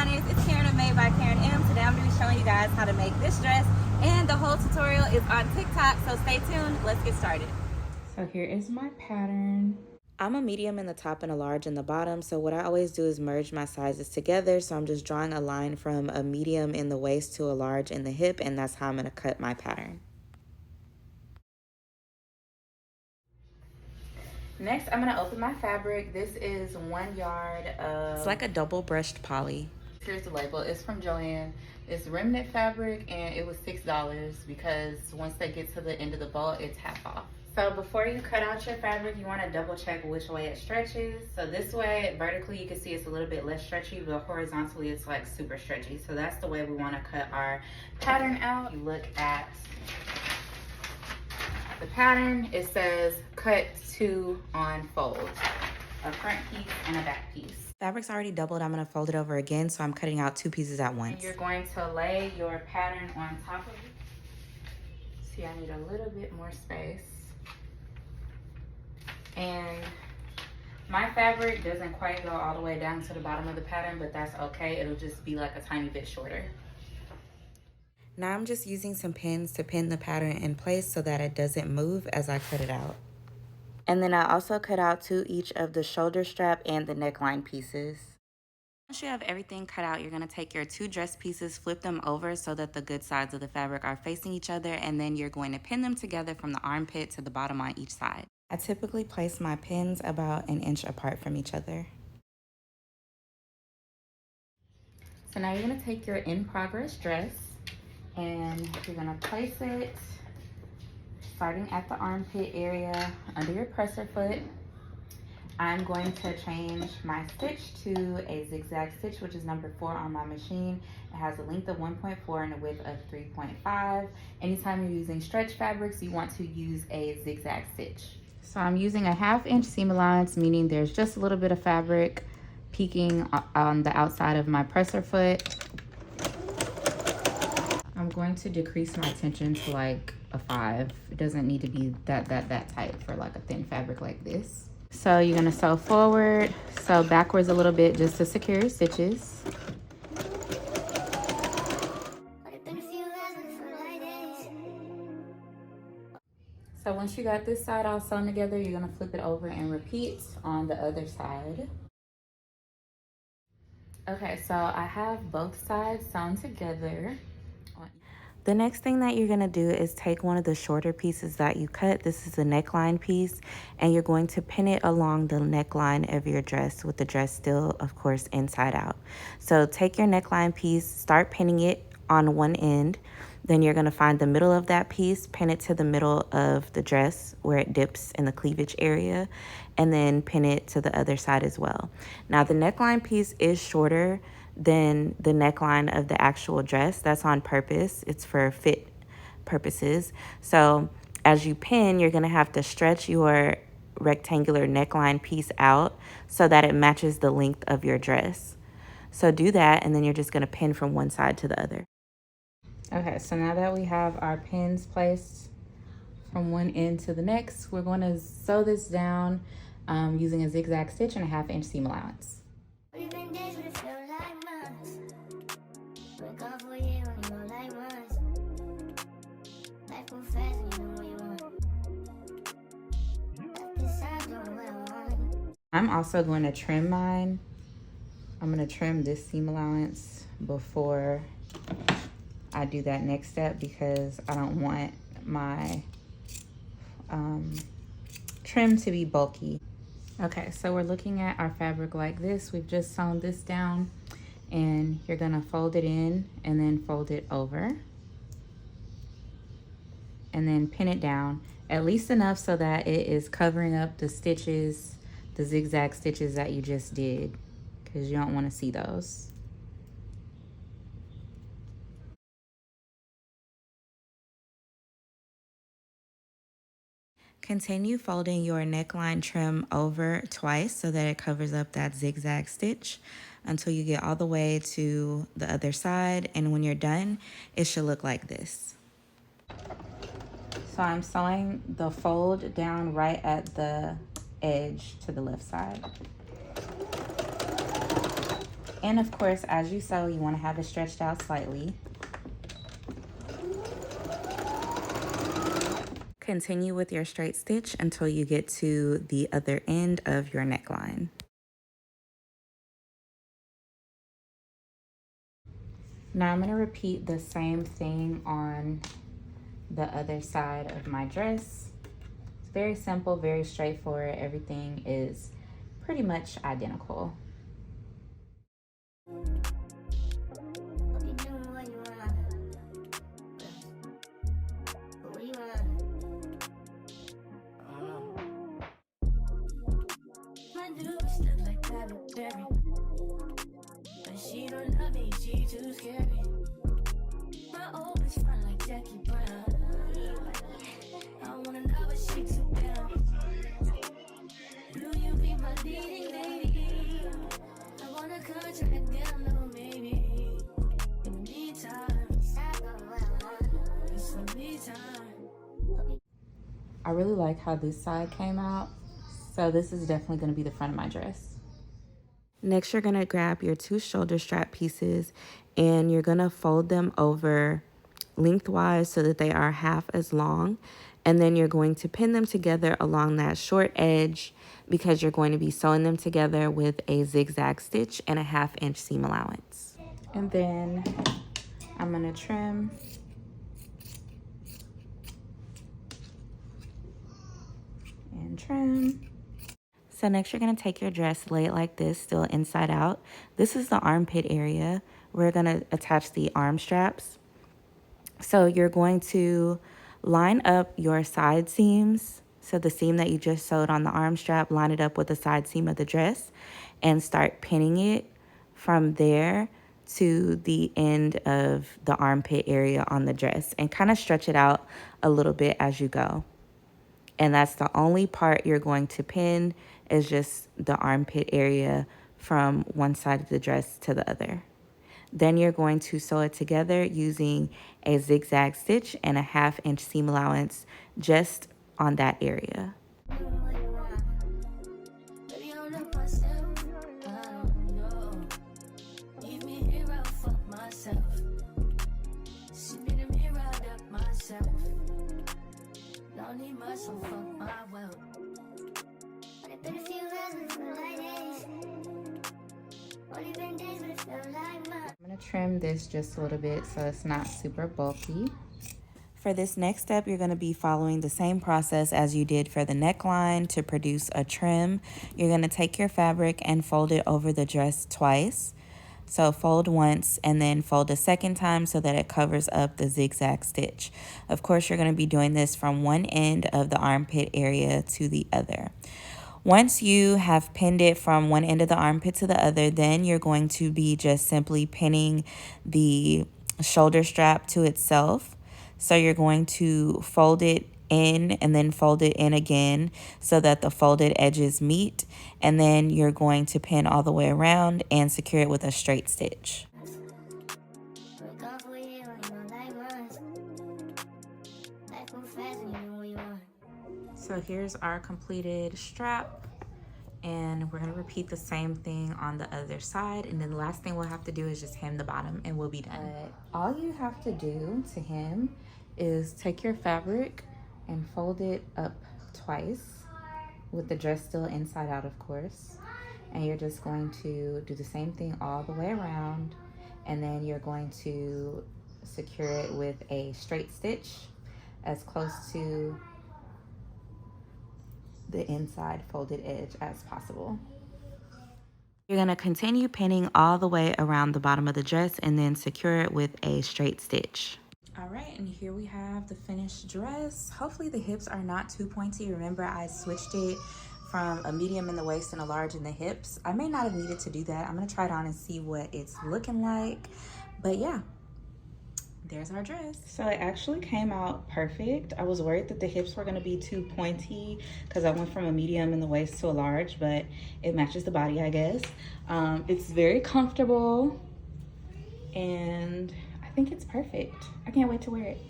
designers, it's Karen of Made by Karen M. Today I'm going to be showing you guys how to make this dress, and the whole tutorial is on TikTok, so stay tuned. Let's get started. So here is my pattern. I'm a medium in the top and a large in the bottom, so what I always do is merge my sizes together. So I'm just drawing a line from a medium in the waist to a large in the hip, and that's how I'm going to cut my pattern. Next, I'm going to open my fabric. This is 1 yard of... It's like a double brushed poly. Here's the label. It's from Joann. It's remnant fabric, and it was $6 because once they get to the end of the bow, it's half off. So before you cut out your fabric, you want to double check which way it stretches. So this way, vertically, you can see it's a little bit less stretchy, but horizontally, it's like super stretchy. So that's the way we want to cut our pattern out. You look at the pattern, it says cut 2 on fold, a front piece and a back piece. Fabric's already doubled. I'm going to fold it over again, so I'm cutting out 2 pieces at once. And you're going to lay your pattern on top of it. See, I need a little bit more space. And my fabric doesn't quite go all the way down to the bottom of the pattern, but that's okay. It'll just be like a tiny bit shorter. Now I'm just using some pins to pin the pattern in place so that it doesn't move as I cut it out. And then I also cut out to each of the shoulder strap and the neckline pieces. Once you have everything cut out, you're going to take your 2 dress pieces, flip them over so that the good sides of the fabric are facing each other, and then you're going to pin them together from the armpit to the bottom on each side. I typically place my pins about 1 inch apart from each other. So now you're going to take your in progress dress and you're going to place it starting at the armpit area under your presser foot. I'm going to change my stitch to a zigzag stitch, which is number 4 on my machine. It has a length of 1.4 and a width of 3.5. Anytime you're using stretch fabrics, you want to use a zigzag stitch. So I'm using a 1/2 inch seam allowance, meaning there's just a little bit of fabric peeking on the outside of my presser foot. I'm going to decrease my tension to like a 5. It doesn't need to be that tight for like a thin fabric like this. So you're gonna sew forward, sew backwards a little bit just to secure your stitches. So once you got this side all sewn together, you're gonna flip it over and repeat on the other side. Okay, so I have both sides sewn together. The next thing that you're going to do is take one of the shorter pieces that you cut. This is a neckline piece, and you're going to pin it along the neckline of your dress with the dress still, of course, inside out. So take your neckline piece, start pinning it on one end. Then you're going to find the middle of that piece, pin it to the middle of the dress where it dips in the cleavage area, and then pin it to the other side as well. Now, the neckline piece is shorter than the neckline of the actual dress. That's on purpose. It's for fit purposes. So as you pin, you're going to have to stretch your rectangular neckline piece out so that it matches the length of your dress. So do that, and then you're just going to pin from one side to the other. Okay, so now that we have our pins placed from one end to the next, we're going to sew this down using a zigzag stitch and a 1/2 inch seam allowance. I'm also going to trim mine. I'm going to trim this seam allowance before I do that next step because I don't want my trim to be bulky. Okay, so we're looking at our fabric like this. We've just sewn this down, and you're going to fold it in and then fold it over and then pin it down at least enough so that it is covering up the stitches, the zigzag stitches that you just did, because you don't want to see those. Continue folding your neckline trim over twice so that it covers up that zigzag stitch until you get all the way to the other side. And when you're done, it should look like this. So I'm sewing the fold down right at the edge to the left side. And of course, as you sew, you want to have it stretched out slightly. Continue with your straight stitch until you get to the other end of your neckline. Now I'm going to repeat the same thing on the other side of my dress. It's very simple, very straightforward. Everything is pretty much identical. She don't love me, she too scary. My old bitch run like Jackie Brown. I wanna know what she too down. Will you be my leading lady? I wanna contract down low, maybe. In the meantime, it's the meantime. I really like how this side came out. So this is definitely going to be the front of my dress. Next, you're going to grab your two shoulder strap pieces and you're going to fold them over lengthwise so that they are half as long. And then you're going to pin them together along that short edge because you're going to be sewing them together with a zigzag stitch and a 1/2 inch seam allowance. And then I'm going to trim. And trim. So next you're going to take your dress, lay it like this, still inside out. This is the armpit area. We're going to attach the arm straps. So you're going to line up your side seams. So the seam that you just sewed on the arm strap, line it up with the side seam of the dress and start pinning it from there to the end of the armpit area on the dress and kind of stretch it out a little bit as you go. And that's the only part you're going to pin is just the armpit area from one side of the dress to the other. Then you're going to sew it together using a zigzag stitch and a 1/2 inch seam allowance just on that area. I'm going to trim this just a little bit so it's not super bulky. For this next step, you're going to be following the same process as you did for the neckline to produce a trim. You're going to take your fabric and fold it over the dress twice. So fold once and then fold a second time so that it covers up the zigzag stitch. Of course, you're going to be doing this from one end of the armpit area to the other. Once you have pinned it from one end of the armpit to the other, then you're going to be just simply pinning the shoulder strap to itself. So you're going to fold it in and then fold it in again so that the folded edges meet. And then you're going to pin all the way around and secure it with a straight stitch. So here's our completed strap, and we're going to repeat the same thing on the other side, and then the last thing we'll have to do is just hem the bottom and we'll be done. All you have to do to hem is take your fabric and fold it up twice with the dress still inside out, of course, and you're just going to do the same thing all the way around, and then you're going to secure it with a straight stitch as close to the inside folded edge as possible. You're going to continue pinning all the way around the bottom of the dress and then secure it with a straight stitch. All right, and here we have the finished dress. Hopefully the hips are not too pointy. Remember, I switched it from a medium in the waist and a large in the hips. I may not have needed to do that. I'm going to try it on and see what it's looking like. But yeah, there's our dress. So it actually came out perfect. I was worried that the hips were going to be too pointy because I went from a medium in the waist to a large, but it matches the body, I guess. It's very comfortable and I think it's perfect. I can't wait to wear it.